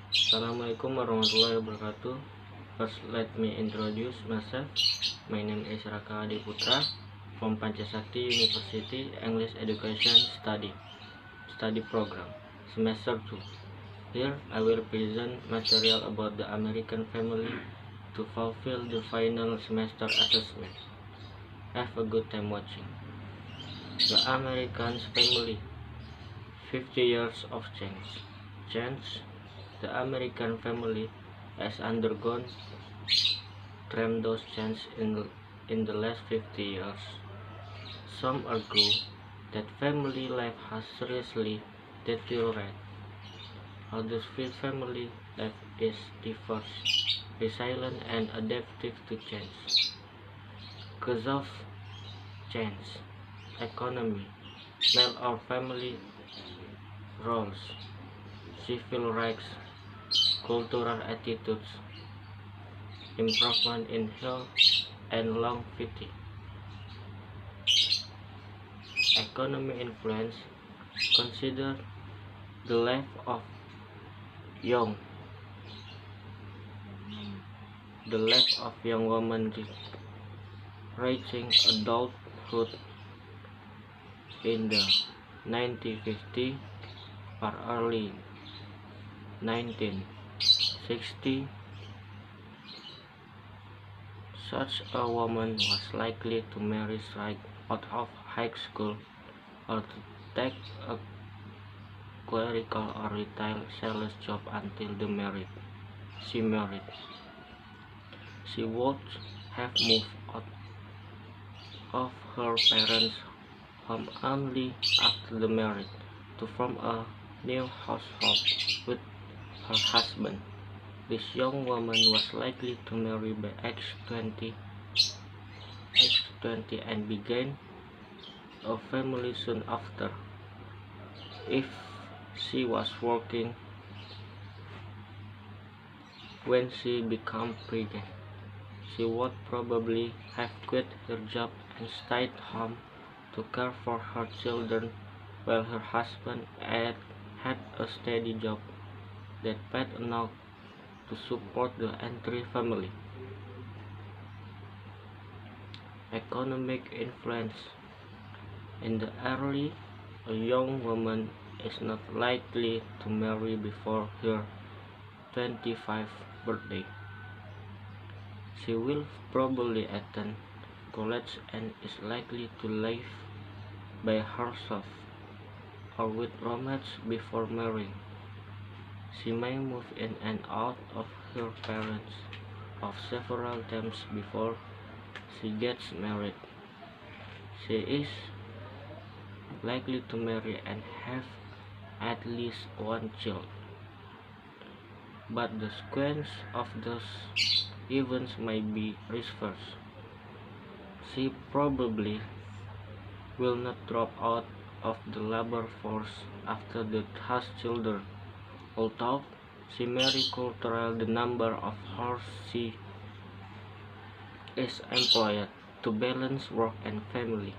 Assalamualaikum warahmatullahi wabarakatuh. First, let me introduce myself. My name is Raka Adhi Putra from Pancasakti University English Education Study Program, Semester 2. Here, I will present material about the American family to fulfill the final semester assessment. Have a good time watching. The American family, 50 years of change. The American family has undergone tremendous change in the last 50 years. Some argue that family life has seriously deteriorated. Others feel family life is diverse, resilient, and adaptive to change. Cause of change: economy, male or family roles, civil rights, cultural attitudes, improvement in health and longevity. Economic influence: consider the life of young women reaching adulthood in the 1950s or early 1960s. Such a woman was likely to marry right out of high school or to take a clerical or retail sales job until she married. She would have moved out of her parents' home only after the marriage to form a new household with her husband. This young woman was likely to marry by age 20 and begin a family soon after. If she was working when she became pregnant, she would probably have quit her job and stayed home to care for her children while her husband had a steady job that paid enough to support the entire family. Economic influence: in the early, a young woman is not likely to marry before her 25th birthday. She will probably attend college and is likely to live by herself or with roommates before marrying. She may move in and out of her parents' house several times before she gets married. She is likely to marry and have at least one child. But the sequence of those events might be reversed. She probably will not drop out of the labor force after the has children. Although she may control the number of hours she is employed to balance work and family.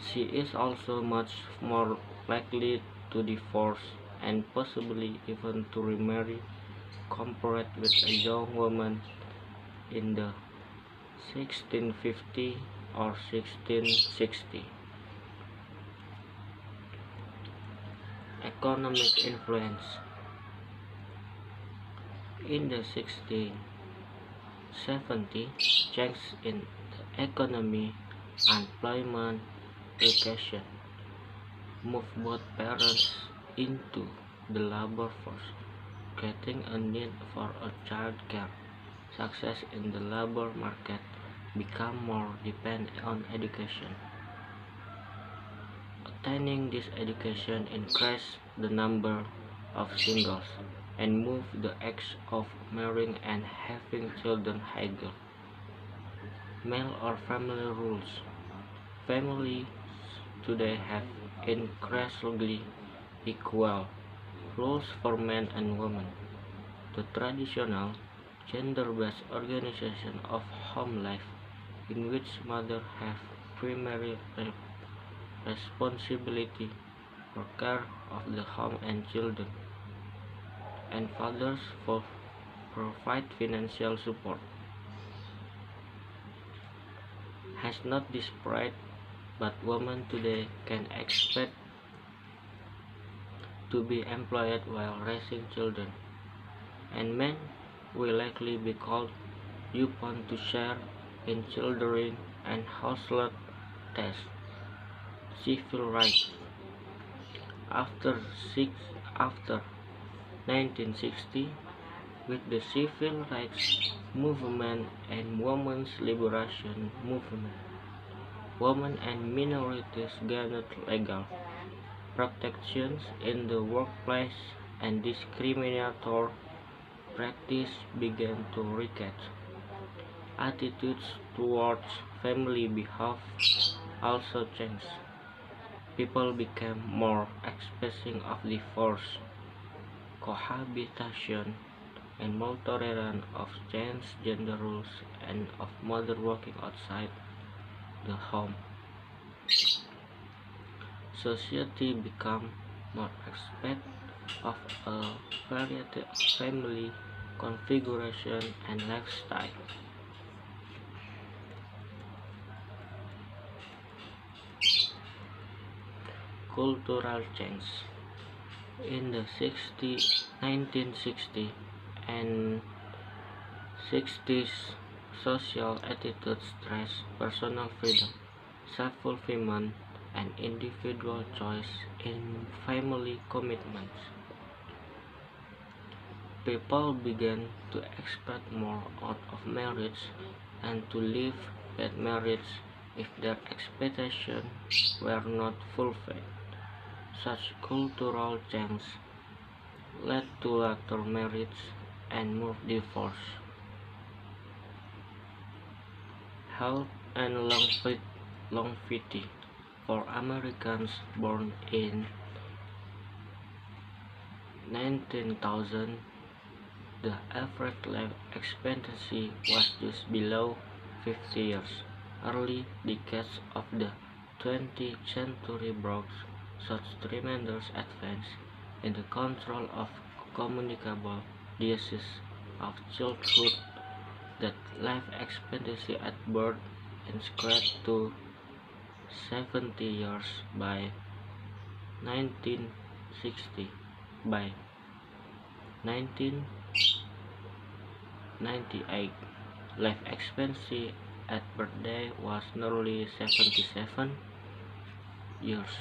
She is also much more likely to divorce and possibly even to remarry compared with a young woman in the 1650 or 1660. Economic influence: in the 1670s, changes in the economy, employment, education moved both parents into the labor force, creating a need for a child care. Success in the labor market became more dependent on education. Attaining this education increased the number of singles and moved the age of marrying and having children higher. Male or family rules: families today have increasingly equal rules for men and women. The traditional gender-based organization of home life, in which mothers have primary responsibility for care of the home and children, and fathers provide financial support, has not disappeared, but women today can expect to be employed while raising children, and men will likely be called upon to share in children and household tasks. Civil rights. After after 1960, with the civil rights movement and women's liberation movement, women and minorities gained legal protections in the workplace, and discriminatory practice began to recede. Attitudes towards family behalf also changed. People became more accepting of divorce, cohabitation, and more tolerant of transgender rules and of mother working outside the home. Society became more accepting of a variety of family configuration and lifestyle. Cultural change. In the 1960s and 60s, social attitudes stressed personal freedom, self-fulfillment, and individual choice in family commitments. People began to expect more out of marriage and to leave bad marriage if their expectations were not fulfilled. Such cultural change led to later marriage and more divorce. Health and longevity. For Americans born in 19,000, the average life expectancy was just below 50 years. Early decades of the 20th century brought such tremendous advance in the control of communicable diseases of childhood that life expectancy at birth increased to 70 years by 1960. By 1998, life expectancy at birthday was nearly 77 years,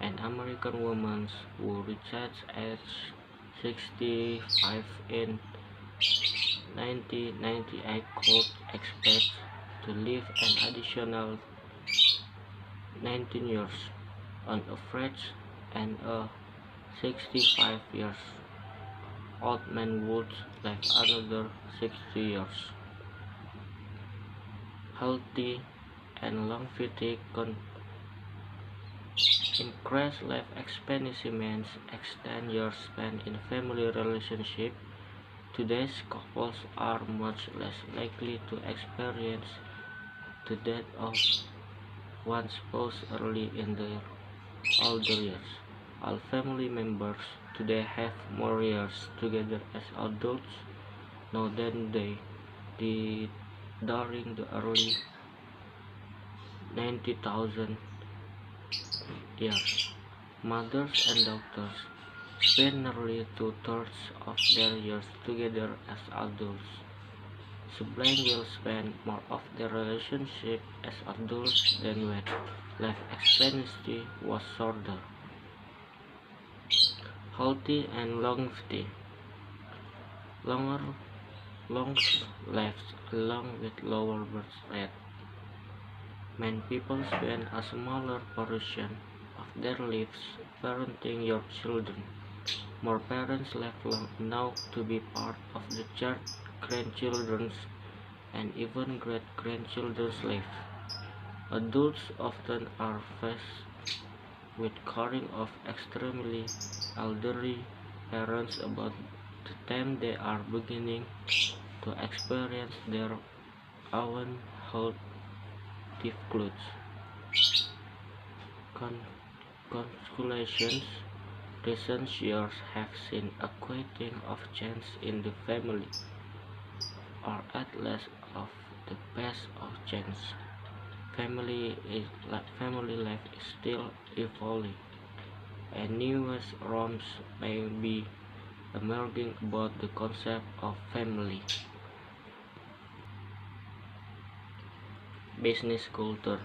and American women who reached age 65 in 1998 could expect to live an additional 19 years on average, and a 65 years old man would live another 60 years. Healthy and longevity increased life expectancy means extend years spent in family relationship. Today's couples are much less likely to experience the death of one spouse early in their older years. All family members today have more years together as adults now than they did during the early 90,000 years. Mothers and daughters spend nearly two-thirds of their years together as adults. Siblings will spend more of their relationship as adults than when life expectancy was shorter. Healthy and longevity. Long lives along with lower birth rate mean people spend a smaller portion of their lives parenting your children. More parents live long enough to be part of the child, grandchildren's, and even great-grandchildren's life. Adults often are faced with caring of extremely elderly parents about the time they are beginning to experience their own health difficulties. Conclusions. recent years have seen a quieting of change in the family, or at least of the pace of change. Family life is still evolving, and numerous realms may be emerging about the concept of family. Business culture.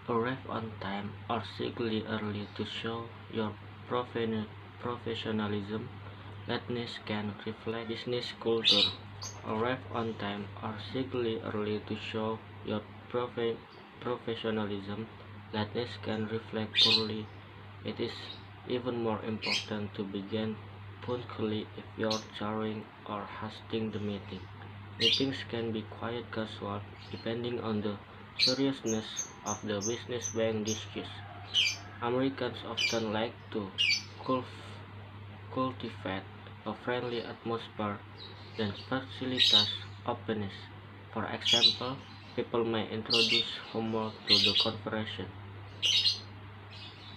Arrive on time or slightly early to show your professionalism. Lateness can reflect business culture. Arrive on time or slightly early to show your professionalism. Lateness can reflect poorly. It is even more important to begin punctually if you're chairing or hosting the meeting. Meetings can be quite casual depending on the seriousness of the business being discussed. Americans often like to cultivate a friendly atmosphere that facilitates openness. For example, people may introduce humor to the conversation.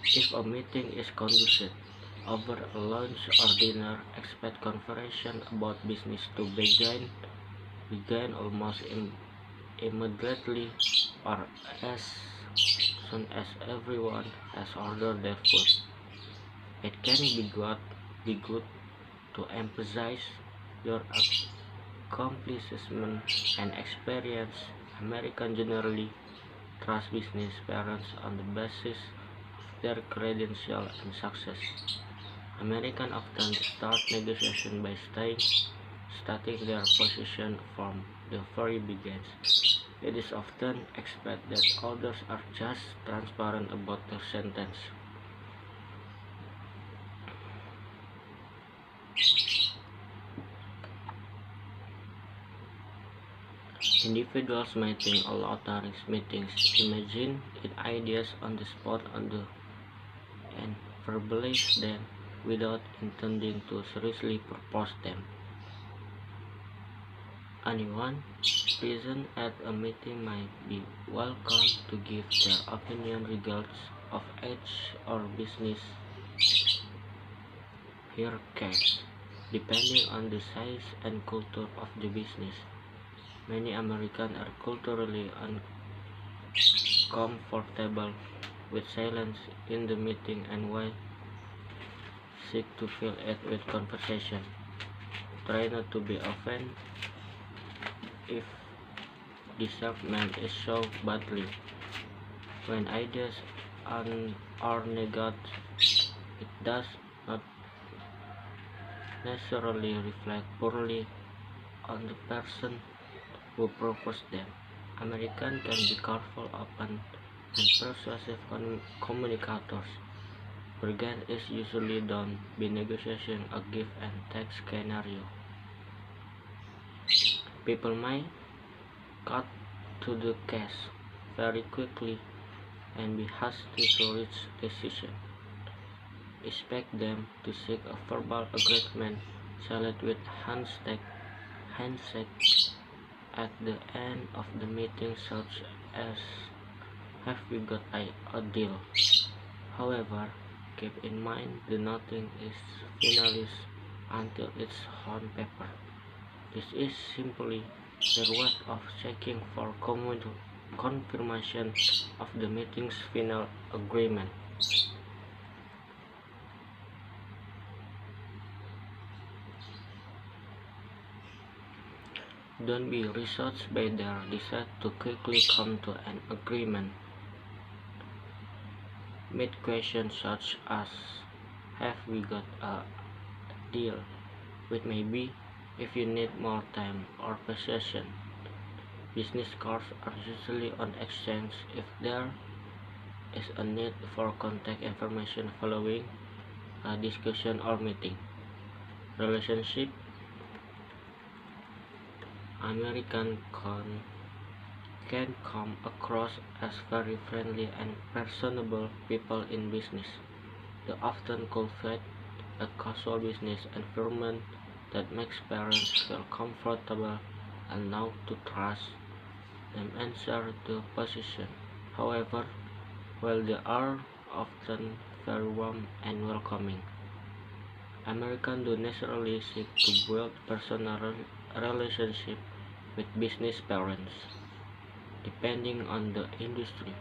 If a meeting is conducted over a lunch or dinner, expect conversation about business to begin almost immediately or as soon as everyone has ordered their food. It can be good to emphasize your accomplishment and experience. Americans generally trust business parents on the basis of their credentials and success. Americans often start negotiation by stating their position from the very beginning. It is often expected that others are just transparent about their sentence. Individuals may think all authorities meetings, imagine ideas on the spot and verbalize them without intending to seriously propose them. Anyone present at a meeting might be welcome to give their opinion regardless of age or business hierarchy, depending on the size and culture of the business. Many Americans are culturally uncomfortable with silence in the meeting and will seek to fill it with conversation. Try not to be offended if disagreement is so badly. When ideas are negated, it does not necessarily reflect poorly on the person who proposed them. Americans can be careful, open, and persuasive communicators. Bargain is usually done by negotiation a give and take scenario. People might cut to the case very quickly and be hasty to reach decision. Expect them to seek a verbal agreement salad with handshake at the end of the meeting, such as "Have we got a deal?" However, keep in mind that nothing is finalized until it's on paper. This is simply their way of checking for confirmation of the meeting's final agreement. Don't be researched by their desire to quickly come to an agreement. Make questions such as "Have we got a deal?" with maybe "If you need more time or possession." Business cards are usually on exchange if there is a need for contact information following a discussion or meeting. Relationship. American can come across as very friendly and personable people in business. They often cultivate a casual business environment that makes parents feel comfortable and know to trust them answer the position. However, while they are often very warm and welcoming, Americans do naturally seek to build personal relationship with business parents. Depending on the industry,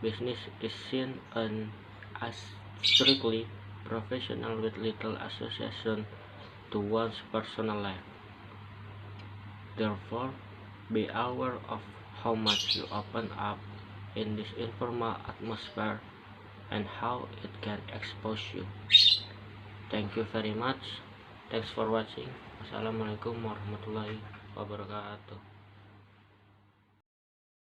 business is seen as strictly professional with little association to one's personal life. Therefore, be aware of how much you open up in this informal atmosphere and how it can expose you. Thank you very much. Thanks for watching. Wassalamualaikum warahmatullahi wabarakatuh.